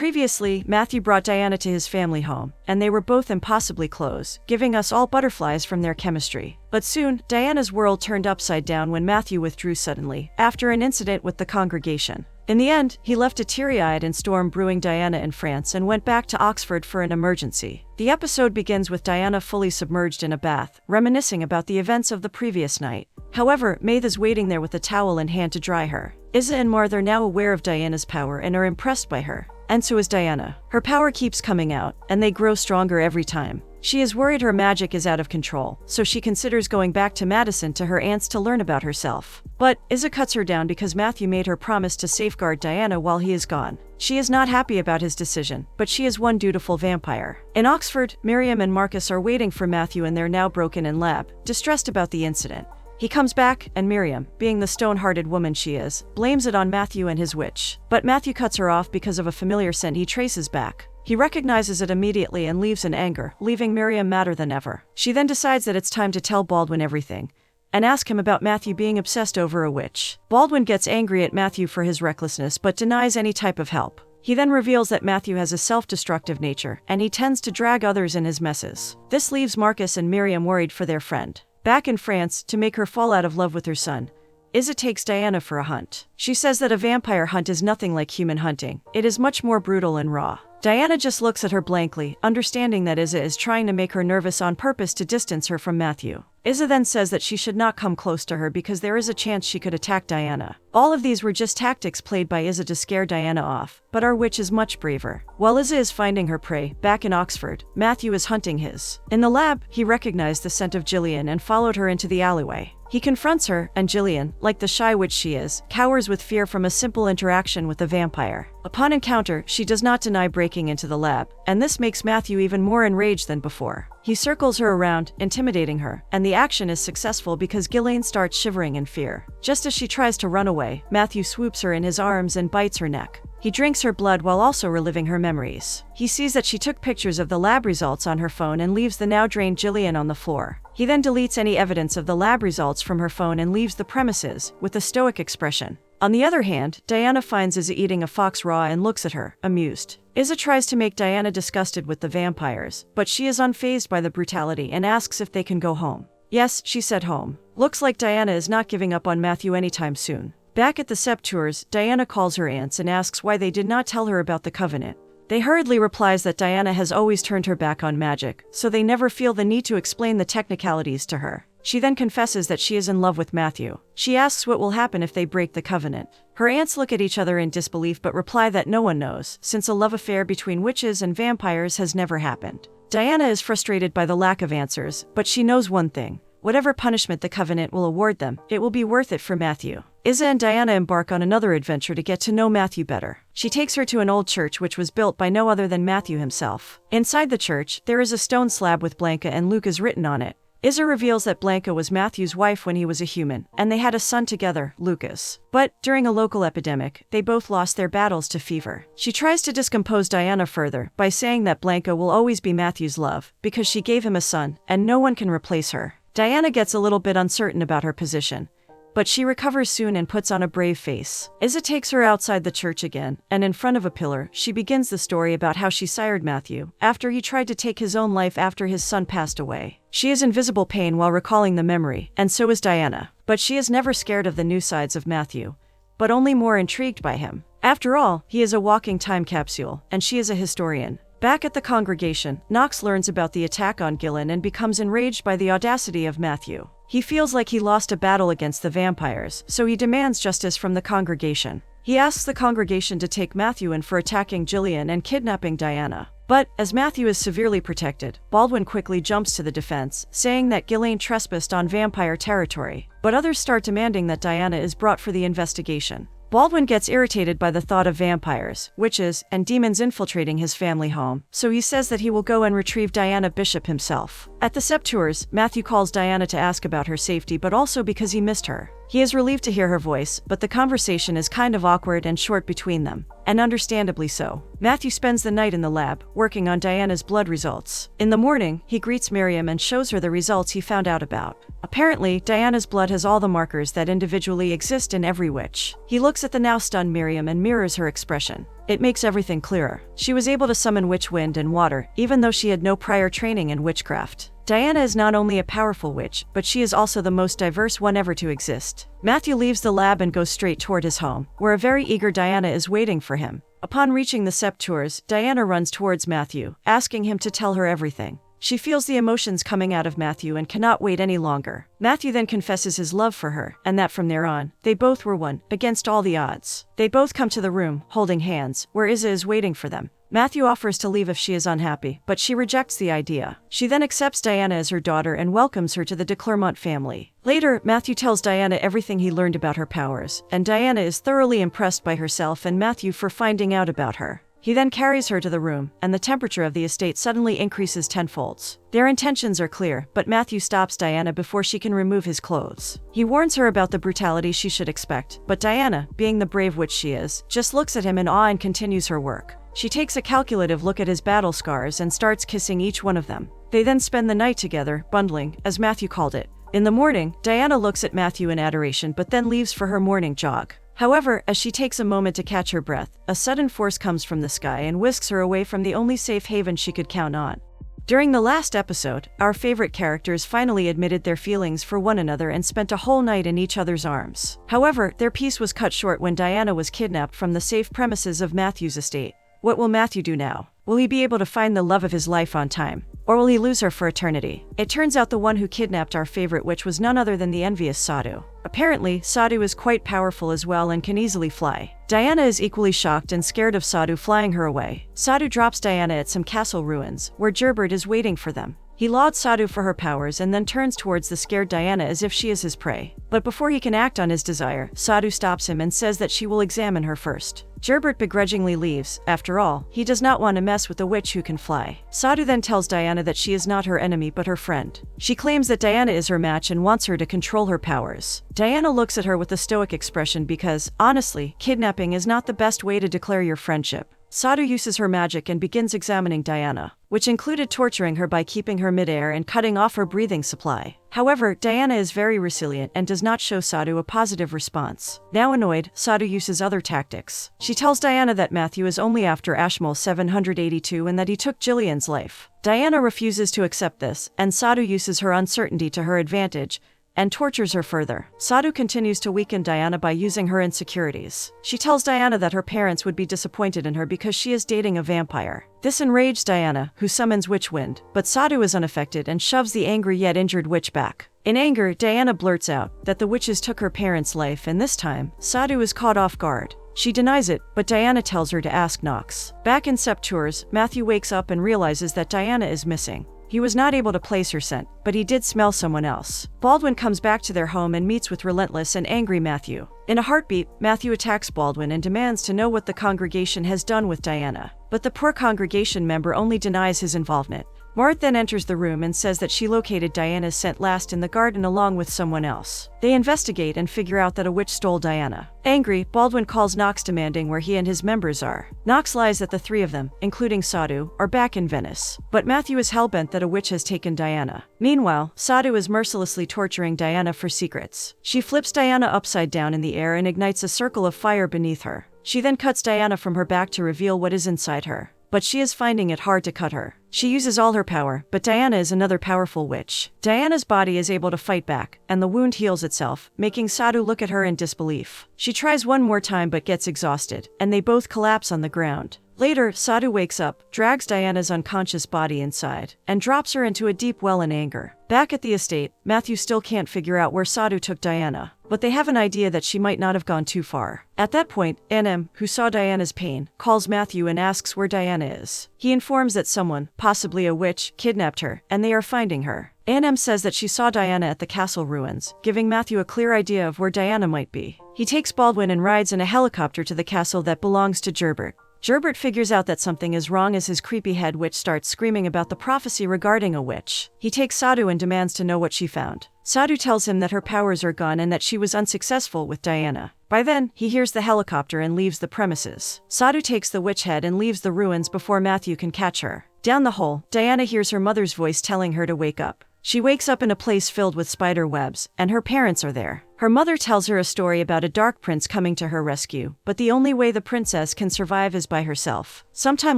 Previously, Matthew brought Diana to his family home, and they were both impossibly close, giving us all butterflies from their chemistry. But soon, Diana's world turned upside down when Matthew withdrew suddenly, after an incident with the congregation. In the end, he left a teary-eyed and storm-brewing Diana in France and went back to Oxford for an emergency. The episode begins with Diana fully submerged in a bath, reminiscing about the events of the previous night. However, Maeve is waiting there with a towel in hand to dry her. Isa and Martha are now aware of Diana's power and are impressed by her. And so is Diana. Her power keeps coming out, and they grow stronger every time. She is worried her magic is out of control, so she considers going back to Madison to her aunts to learn about herself. But Isa cuts her down because Matthew made her promise to safeguard Diana while he is gone. She is not happy about his decision, but she is one dutiful vampire. In Oxford, Miriam and Marcus are waiting for Matthew in their now broken-in lab, distressed about the incident. He comes back, and Miriam, being the stone-hearted woman she is, blames it on Matthew and his witch. But Matthew cuts her off because of a familiar scent he traces back. He recognizes it immediately and leaves in anger, leaving Miriam madder than ever. She then decides that it's time to tell Baldwin everything, and ask him about Matthew being obsessed over a witch. Baldwin gets angry at Matthew for his recklessness but denies any type of help. He then reveals that Matthew has a self-destructive nature, and he tends to drag others in his messes. This leaves Marcus and Miriam worried for their friend. Back in France, to make her fall out of love with her son, Isa takes Diana for a hunt. She says that a vampire hunt is nothing like human hunting. It is much more brutal and raw. Diana just looks at her blankly, understanding that Isa is trying to make her nervous on purpose to distance her from Matthew. Isa then says that she should not come close to her because there is a chance she could attack Diana. All of these were just tactics played by Isa to scare Diana off, but our witch is much braver. While Isa is finding her prey, back in Oxford, Matthew is hunting his. In the lab, he recognized the scent of Gillian and followed her into the alleyway. He confronts her, and Gillian, like the shy witch she is, cowers with fear from a simple interaction with a vampire. Upon encounter, she does not deny breaking into the lab, and this makes Matthew even more enraged than before. He circles her around, intimidating her, and the action is successful because Gillian starts shivering in fear. Just as she tries to run away, Matthew swoops her in his arms and bites her neck. He drinks her blood while also reliving her memories. He sees that she took pictures of the lab results on her phone and leaves the now drained Gillian on the floor. He then deletes any evidence of the lab results from her phone and leaves the premises, with a stoic expression. On the other hand, Diana finds Isa eating a fox raw and looks at her, amused. Isa tries to make Diana disgusted with the vampires, but she is unfazed by the brutality and asks if they can go home. Yes, she said home. Looks like Diana is not giving up on Matthew anytime soon. Back at the Septours, Diana calls her aunts and asks why they did not tell her about the covenant. They hurriedly replies that Diana has always turned her back on magic, so they never feel the need to explain the technicalities to her. She then confesses that she is in love with Matthew. She asks what will happen if they break the covenant. Her aunts look at each other in disbelief but reply that no one knows, since a love affair between witches and vampires has never happened. Diana is frustrated by the lack of answers, but she knows one thing. Whatever punishment the covenant will award them, it will be worth it for Matthew. Isa and Diana embark on another adventure to get to know Matthew better. She takes her to an old church which was built by no other than Matthew himself. Inside the church, there is a stone slab with Blanca and Lucas written on it. Isa reveals that Blanca was Matthew's wife when he was a human, and they had a son together, Lucas. But, during a local epidemic, they both lost their battles to fever. She tries to discompose Diana further by saying that Blanca will always be Matthew's love, because she gave him a son, and no one can replace her. Diana gets a little bit uncertain about her position, but she recovers soon and puts on a brave face. Isa takes her outside the church again, and in front of a pillar, she begins the story about how she sired Matthew, after he tried to take his own life after his son passed away. She is in visible pain while recalling the memory, and so is Diana. But she is never scared of the new sides of Matthew, but only more intrigued by him. After all, he is a walking time capsule, and she is a historian. Back at the congregation, Knox learns about the attack on Gillen and becomes enraged by the audacity of Matthew. He feels like he lost a battle against the vampires, so he demands justice from the congregation. He asks the congregation to take Matthew in for attacking Gillian and kidnapping Diana. But, as Matthew is severely protected, Baldwin quickly jumps to the defense, saying that Gillian trespassed on vampire territory. But others start demanding that Diana is brought for the investigation. Baldwin gets irritated by the thought of vampires, witches, and demons infiltrating his family home, so he says that he will go and retrieve Diana Bishop himself. At the Septours, Matthew calls Diana to ask about her safety but also because he missed her. He is relieved to hear her voice, but the conversation is kind of awkward and short between them, and understandably so. Matthew spends the night in the lab, working on Diana's blood results. In the morning, he greets Miriam and shows her the results he found out about. Apparently, Diana's blood has all the markers that individually exist in every witch. He looks at the now stunned Miriam and mirrors her expression. It makes everything clearer. She was able to summon witch wind and water, even though she had no prior training in witchcraft. Diana is not only a powerful witch, but she is also the most diverse one ever to exist. Matthew leaves the lab and goes straight toward his home, where a very eager Diana is waiting for him. Upon reaching the Septeurs, Diana runs towards Matthew, asking him to tell her everything. She feels the emotions coming out of Matthew and cannot wait any longer. Matthew then confesses his love for her, and that from there on, they both were one, against all the odds. They both come to the room, holding hands, where Isa is waiting for them. Matthew offers to leave if she is unhappy, but she rejects the idea. She then accepts Diana as her daughter and welcomes her to the de Clermont family. Later, Matthew tells Diana everything he learned about her powers, and Diana is thoroughly impressed by herself and Matthew for finding out about her. He then carries her to the room, and the temperature of the estate suddenly increases tenfolds. Their intentions are clear, but Matthew stops Diana before she can remove his clothes. He warns her about the brutality she should expect, but Diana, being the brave witch she is, just looks at him in awe and continues her work. She takes a calculative look at his battle scars and starts kissing each one of them. They then spend the night together, bundling, as Matthew called it. In the morning, Diana looks at Matthew in adoration but then leaves for her morning jog. However, as she takes a moment to catch her breath, a sudden force comes from the sky and whisks her away from the only safe haven she could count on. During the last episode, our favorite characters finally admitted their feelings for one another and spent a whole night in each other's arms. However, their peace was cut short when Diana was kidnapped from the safe premises of Matthew's estate. What will Matthew do now? Will he be able to find the love of his life on time? Or will he lose her for eternity? It turns out the one who kidnapped our favorite witch was none other than the envious Sadhu. Apparently, Sadhu is quite powerful as well and can easily fly. Diana is equally shocked and scared of Sadhu flying her away. Sadhu drops Diana at some castle ruins, where Gerbert is waiting for them. He lauds Sadhu for her powers and then turns towards the scared Diana as if she is his prey. But before he can act on his desire, Sadhu stops him and says that she will examine her first. Gerbert begrudgingly leaves. After all, he does not want to mess with a witch who can fly. Sadhu then tells Diana that she is not her enemy but her friend. She claims that Diana is her match and wants her to control her powers. Diana looks at her with a stoic expression because, honestly, kidnapping is not the best way to declare your friendship. Sadhu uses her magic and begins examining Diana, which included torturing her by keeping her midair and cutting off her breathing supply. However, Diana is very resilient and does not show Sadhu a positive response. Now annoyed, Sadhu uses other tactics. She tells Diana that Matthew is only after Ashmole 782 and that he took Jillian's life. Diana refuses to accept this, and Sadhu uses her uncertainty to her advantage, and tortures her further. Sadhu continues to weaken Diana by using her insecurities. She tells Diana that her parents would be disappointed in her because she is dating a vampire. This enraged Diana, who summons witch wind, but Sadhu is unaffected and shoves the angry yet injured witch back. In anger, Diana blurts out that the witches took her parents' life, and this time, Sadhu is caught off guard. She denies it, but Diana tells her to ask Knox. Back in Septeurs, Matthew wakes up and realizes that Diana is missing. He was not able to place her scent, but he did smell someone else. Baldwin comes back to their home and meets with relentless and angry Matthew. In a heartbeat, Matthew attacks Baldwin and demands to know what the congregation has done with Diana. But the poor congregation member only denies his involvement. Mart then enters the room and says that she located Diana's scent last in the garden along with someone else. They investigate and figure out that a witch stole Diana. Angry, Baldwin calls Knox demanding where he and his members are. Knox lies that the three of them, including Sadhu, are back in Venice. But Matthew is hellbent that a witch has taken Diana. Meanwhile, Sadhu is mercilessly torturing Diana for secrets. She flips Diana upside down in the air and ignites a circle of fire beneath her. She then cuts Diana from her back to reveal what is inside her. But she is finding it hard to cut her. She uses all her power, but Diana is another powerful witch. Diana's body is able to fight back, and the wound heals itself, making Sadhu look at her in disbelief. She tries one more time but gets exhausted, and they both collapse on the ground. Later, Sadhu wakes up, drags Diana's unconscious body inside, and drops her into a deep well in anger. Back at the estate, Matthew still can't figure out where Sadhu took Diana, but they have an idea that she might not have gone too far. At that point, N.M., who saw Diana's pain, calls Matthew and asks where Diana is. He informs that someone, possibly a witch, kidnapped her, and they are finding her. N.M. says that she saw Diana at the castle ruins, giving Matthew a clear idea of where Diana might be. He takes Baldwin and rides in a helicopter to the castle that belongs to Gerbert. Gerbert figures out that something is wrong as his creepy head witch starts screaming about the prophecy regarding a witch. He takes Sadhu and demands to know what she found. Sadhu tells him that her powers are gone and that she was unsuccessful with Diana. By then, he hears the helicopter and leaves the premises. Sadhu takes the witch head and leaves the ruins before Matthew can catch her. Down the hole, Diana hears her mother's voice telling her to wake up. She wakes up in a place filled with spider webs, and her parents are there. Her mother tells her a story about a dark prince coming to her rescue, but the only way the princess can survive is by herself. Sometime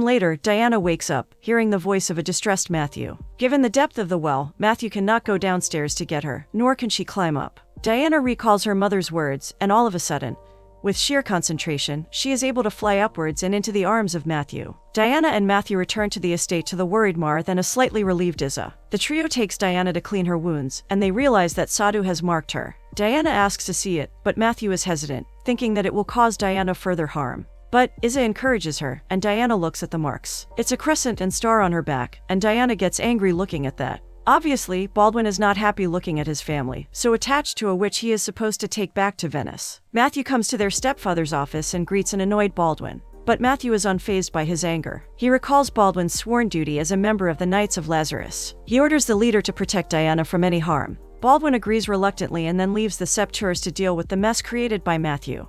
later, Diana wakes up, hearing the voice of a distressed Matthew. Given the depth of the well, Matthew cannot go downstairs to get her, nor can she climb up. Diana recalls her mother's words, and all of a sudden, with sheer concentration, she is able to fly upwards and into the arms of Matthew. Diana and Matthew return to the estate to the worried Mar then a slightly relieved Izza. The trio takes Diana to clean her wounds, and they realize that Sadhu has marked her. Diana asks to see it, but Matthew is hesitant, thinking that it will cause Diana further harm. But Izza encourages her, and Diana looks at the marks. It's a crescent and star on her back, and Diana gets angry looking at that. Obviously, Baldwin is not happy looking at his family, so attached to a witch he is supposed to take back to Venice. Matthew comes to their stepfather's office and greets an annoyed Baldwin. But Matthew is unfazed by his anger. He recalls Baldwin's sworn duty as a member of the Knights of Lazarus. He orders the leader to protect Diana from any harm. Baldwin agrees reluctantly and then leaves the Septeurs to deal with the mess created by Matthew.